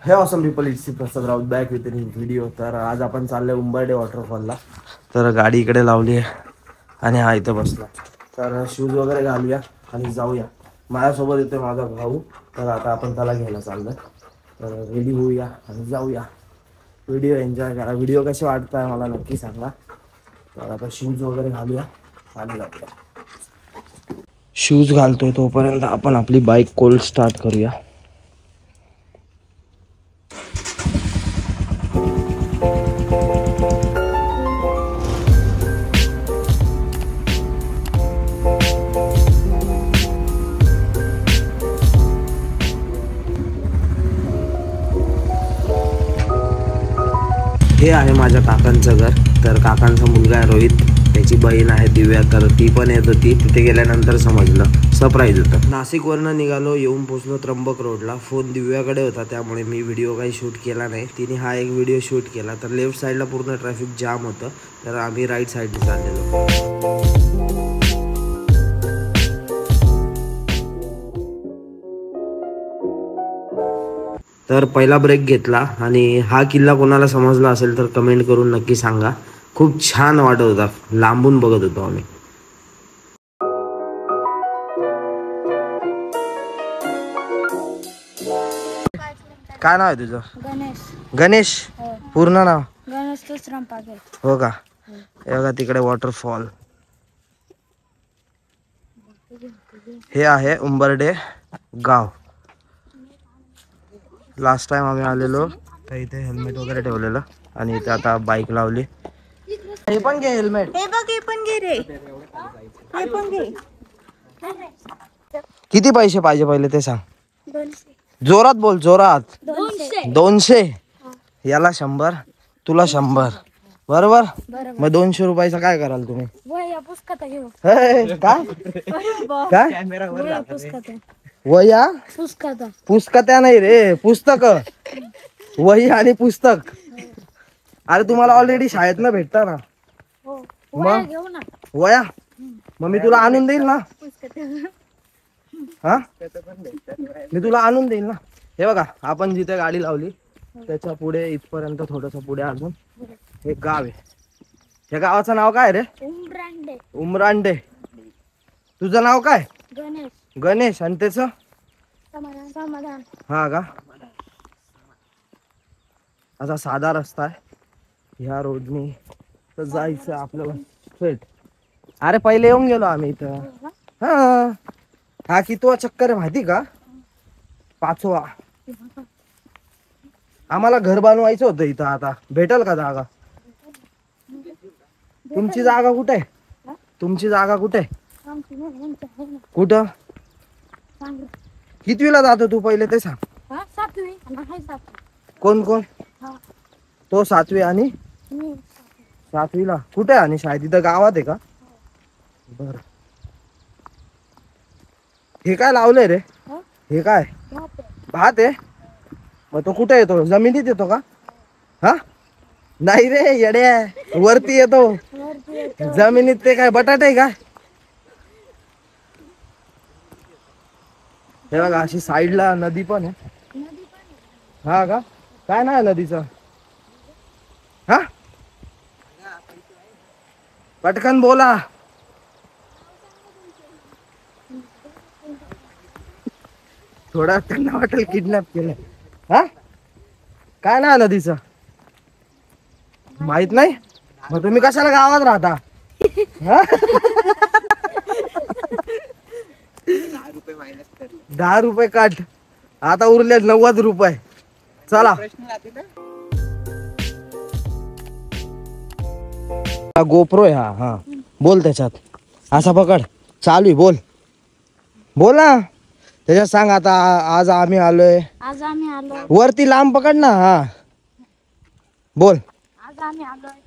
हे awesome people, it's Prasad Raut back with in video. तर आज आपण चाललोय उंबरडे वॉटरफॉलला. तर गाडी इकडे लावली आहे आणि हा इथं बसला. तर शूज वगैरे घालूया आणि जाऊया. माझ्यासोबत येते माझा भाऊ, तर आता आपण त्याला घ्यायला चाललोय. तर रेडी होऊया आणि जाऊया. व्हिडिओ एन्जॉय करा. व्हिडिओ कसे वाटताय मला नक्की सांगा. तर आता शूज वगैरे घालूया आणि जाऊया. शूज घालतोय तोपर्यंत आपण आपली बाईक कोल्ड स्टार्ट करूया. हे आहे माझ्या काकांचं घर. तर काकांचा मुलगा आहे रोहित, त्याची बहीण आहे दिव्या. तर ती पण येत होती. तिथे गेल्यानंतर समजलं सरप्राईज होतं. नाशिकवरनं निघालो, येऊन पोचलो त्र्यंबक रोडला. फोन दिव्याकडे होता त्यामुळे मी व्हिडिओ काही शूट केला नाही. तिने हा एक व्हिडिओ शूट केला. तर लेफ्ट साईडला पूर्ण ट्रॅफिक जाम होतं, तर आम्ही राईट साईडने चाललेलो. तर पहिला ब्रेक घेतला आणि हा किल्ला कोणाला समजला असेल तर कमेंट करून नक्की सांगा. खूप छान वाटत होता, लांबून बघत होतो आम्ही. काय नाव आहे तुझं? गणेश. गणेश? पूर्ण नाव? गणेश तुसराम पागे. हो का? हे बघा तिकडे वॉटरफॉल. हे आहे उंबरडे गाव. लास्ट टाइम आम्ही आलेलो तर इथे हेल्मेट वगैरे ठेवलेलं आणि इथे आता बाईक लावली. हे पण घे हेल्मेट. हे बघ, हे पण घे रे. हे पण घे. किती पैसे पाहिजे पहिले ते सांग. 200. जोरात बोल, जोरात. 200. 200. याला 100, तुला 100. बरोबर. मग 200 रुपयाचा काय कराल तुम्ही? वह्या पुस्तक घेऊ. काय काय वह्या पुस्तक. वह्या पुस्तकत्या नाही रे, पुस्तक. वही आणि पुस्तक. अरे तुम्हाला ऑलरेडी शाळेत ना भेटता ना. वह्या घेऊ ना. वया मग मी तुला आणून देईल ना. हा, मी तुला आणून देईल ना. हे बघा, आपण जिथे गाडी लावली त्याच्या पुढे इथपर्यंत थोडस पुढे अजून एक गाव आहे. या गावाचं नाव काय रे? उमरांडे. उमरांडे. तुझं नाव काय? गणेश. गणेश. आणि त्याचं? समाधान. हा का? असा साधा रस्ता आहे. ह्या रोडनी तर जायचं आपल्याला स्ट्रेट. अरे पहिले येऊन गेलो आम्ही इथं. हा, हा कितवा चक्कर आहे माहिती का? 5वा. आम्हाला घर बांधवायचं होतं इथं. आता भेटल का जागा? तुमची जागा कुठे? तुमची जागा कुठे? कुठं? कितवीला जातो तू पहिले ते सांग. 7वी. कोण कोण? तो 7वी आणि 7वीला. कुठे आहे आणि शाळेत? इथं गावात आहे का? बर. हे काय लावलंय रे? हे काय? भात आहे. मग तो कुठे येतो? जमिनीत येतो का? हा, नाही रे येड्या, वरती येतो. जमिनीत ते काय बटाटे आहे का? हे बघा, अशी साईडला नदी पण आहे. हा का? काय नाही नदीचं? हा, पटकन बोला. थोडा त्यांना वाटेल किडनॅप केलं. हा, काय नाही नदीचं? माहित नाही? मग तुम्ही कशाला गावात राहता? हा? 10 रुपये काट. आता उरले 90 रुपये. चला. गोप्रो आहे हा. हा, बोल त्याच्यात. असा पकड. चालू आहे, बोल. बोल ना. त्याच्यात सांग आता आज आम्ही आलोय. आज आम्ही आलो. वरती लांब पकड ना. हा, बोल. आज आम्ही आलोय.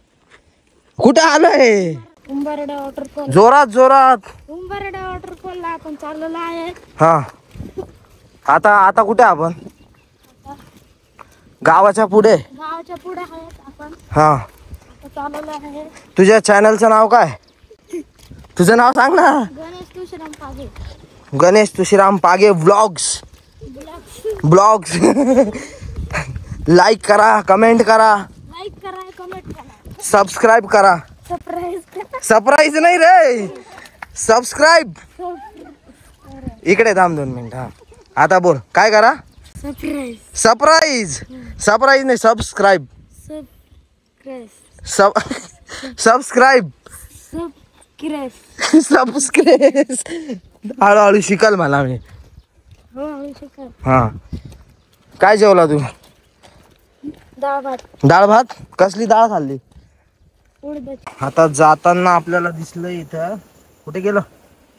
कुठे आलोय? उंबरडे वॉटरफॉल. जोरात जोरात. उंबरडे वॉटरफॉल ला आपण चाललेलो आहे. हा, आता कुठे आपण? गावाच्या पुढे. गावाच्या पुढे आहेत आपण. हा, चाललेलो आहे. तुझ्या चॅनलचं नाव काय? तुझं नाव सांग ना. गणेश तुषराम पागे. गणेश तुषराम पागे व्लॉग्स. ब्लॉग्स. लाईक करा, कमेंट करा, लाईक करा, कमेंट करा, सबस्क्राईब करा. सरप्राईज करा. सरप्राईज नाही रे, सबस्क्राईब. इकडे थांब 2 मिनिट. हा आता बोल, काय करा? सरप्राईज. सरप्राईज. सरप्राईज नाही, सबस्क्राईब. सबस्क्राईब. सबस्क्राईब. हळूहळू शिकल मला मी. हा काय जेवला तू? डाळ भात. डाळ भात. कसली डाळ खाल्ली? उडदाची. आता जाताना आपल्याला दिसलं इथं, कुठे गेलो?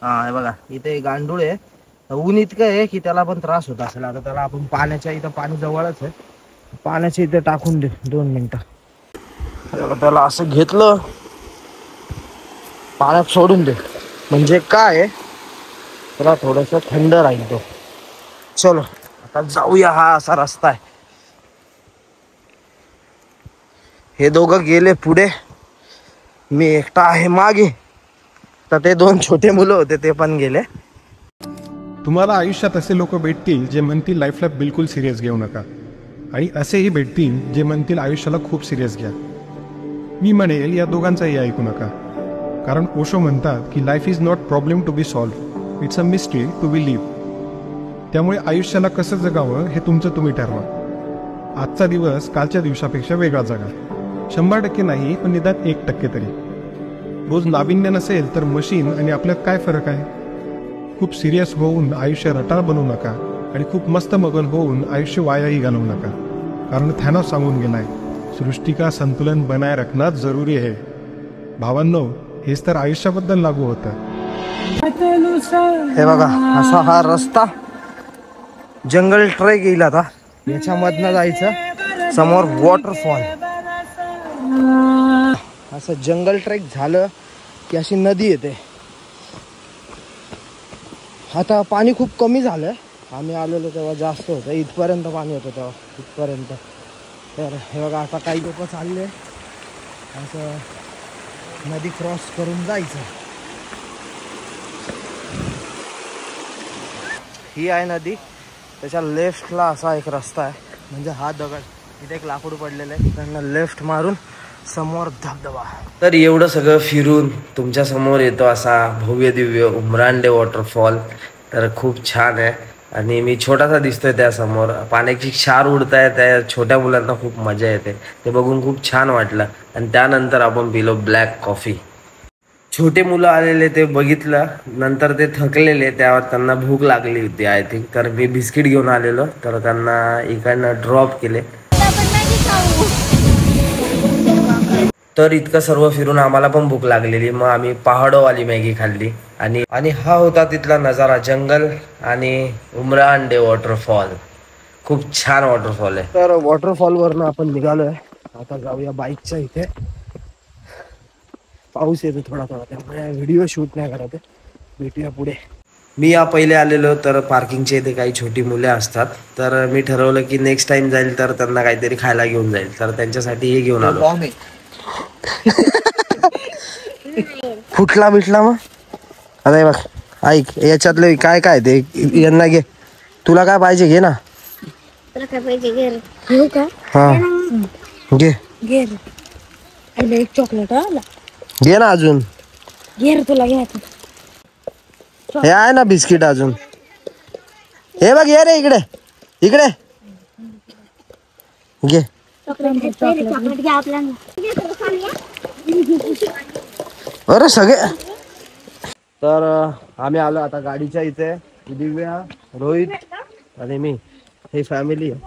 हा हे बघा, इथे गांडूळ आहे. ऊन इतकं आहे की त्याला पण त्रास होत असेल. आता त्याला आपण पाण्याच्या इथं, पाणी जवळच आहे, पाण्याच्या इथे टाकून दे 2 मिनिटं. त्याला असं घेतलं, पाण्यात सोडून दे, म्हणजे काय त्याला थोडस थंड राहील तो. चलो आता जाऊया. हा असा रस्ता आहे. हे दोघं गेले पुढे, मी एकटा आहे मागे. तर ते 2 छोटे मुलं होते ते पण गेले. तुम्हाला आयुष्यात असे लोक भेटतील जे म्हणतील लाईफला बिलकुल सिरियस घेऊ नका, आणि असेही भेटतील जे म्हणतील आयुष्याला खूप सिरियस घ्या. मी म्हणेल या दोघांचाही ऐकू नका, कारण ओशो म्हणतात की life is not problem to be solve, it's a mystery to be live. त्यामुळे आयुष्याला कसं जगावं हे तुमचं तुम्ही ठरवा. आजचा दिवस कालच्या दिवसापेक्षा वेगळा जगा. 100% नाही, पण निदान 1% तरी. रोज नाविन्य नसेल तर मशीन आणि आपल्यात काय फरक आहे? खूप सिरियस होऊन आयुष्य रटाळ बनवू नका, आणि खूप मस्त मगन होऊन आयुष्य वायाही घालवू नका, कारण थॅनॉस सांगून गेलाय, सृष्टी का संतुलन बनाए रखना जरुरी है. भावांनो, हेच तर आयुष्याबद्दल लागू होतं. हे बघा, असा हा रस्ता, जंगल ट्रेक येईल. आता याच्यामधनं जायचं, समोर वॉटरफॉल. असं जंगल ट्रेक झालं की अशी नदी येते. आता पाणी खूप कमी झालं, आम्ही आलेलो तेव्हा जास्त होतं, इथपर्यंत पाणी होतं तेव्हा, इथपर्यंत. तर हे बघा, आता काही लोक चालले असं नदी क्रॉस करून जायचं. ही आहे नदी, त्याच्या लेफ्टला असा एक रस्ता आहे, म्हणजे हा दगड, इथे एक लाकूड पडलेलं आहे, त्यांना लेफ्ट मारून समोर धबधबा. तर एवढं सगळं फिरून तुमच्या समोर येतो असा भव्य दिव्य उमरांडे वॉटरफॉल. तर खूप छान आहे, आणि मी छोटासा दिसतोय त्यासमोर. पाण्याची क्षार उडताय, त्या छोट्या मुलांना खूप मजा येते, ते बघून खूप छान वाटलं. आणि त्यानंतर आपण पिलो ब्लॅक कॉफी. छोटे मुलं आलेले ते बघितलं, नंतर ते थकलेले, त्यावर त्यांना भूक लागली होती आय थिंक. तर मी बिस्किट घेऊन आलेलो, तर त्यांना इकडनं ड्रॉप केले. तर इतकं सर्व फिरून आम्हाला पण भूक लागलेली, मग आम्ही पहाडोवाली मॅगी खाल्ली. आणि हा होता तिथला नजारा, जंगल आणि उमरांडे वॉटरफॉल. खूप छान वॉटरफॉल आहे. तर वॉटरफॉलवरनं आपण निघालोय, आता जाऊया बाईकच्या इथे. पाऊस येतो थोडा थोडा, त्यामुळे व्हिडिओ शूट नाही करत आहे, भेटूया पुढे. मी या पहिले आलेलो, तर पार्किंगच्या इथे काही छोटी मुले असतात, तर मी ठरवलं की नेक्स्ट टाइम जाईल तर त्यांना काहीतरी खायला घेऊन जाईल, तर त्यांच्यासाठी हे घेऊन आलो. फुटला बिटला मग. आता हे बघ, ऐक, याच्यातले काय काय ते यांना घे, तुला काय पाहिजे घे ना. तुला काय पाहिजे? घेर घेऊ का? हा घे, घेर. एक चॉकलेट आला, घे ना अजून. घेर तुला घ्यायचं. हे आहे ना बिस्किट अजून. हे बघ, ये रे इकडे, इकडे घे. चॉकलेट घ्या आपल्याला. अरे सगळे. तर आम्ही आलो आता गाडीच्या इथे. दिव्या, रोहित आणि मी, हे फॅमिली आहे.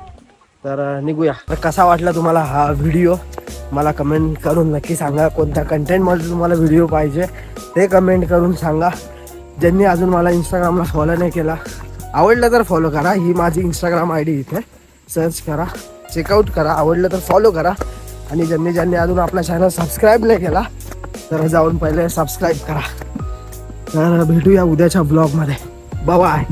तर निघूया. तर कसा वाटला तुम्हाला हा व्हिडिओ मला कमेंट करून नक्की सांगा. कोणत्या कंटेंटमध्ये तुम्हाला व्हिडिओ पाहिजे ते कमेंट करून सांगा. ज्यांनी अजून मला इंस्टाग्रामला फॉलो नाही केला, आवडलं तर फॉलो करा. ही माझी इंस्टाग्राम ID इथे सर्च करा, चेकआउट करा. आवडलं तर फॉलो करा. आणि ज्यांनी अजून आपला चॅनल सबस्क्राईब नाही केला तर जाऊन पहिले सबस्क्राईब करा. तर भेटूया उद्याच्या ब्लॉगमध्ये. बाय.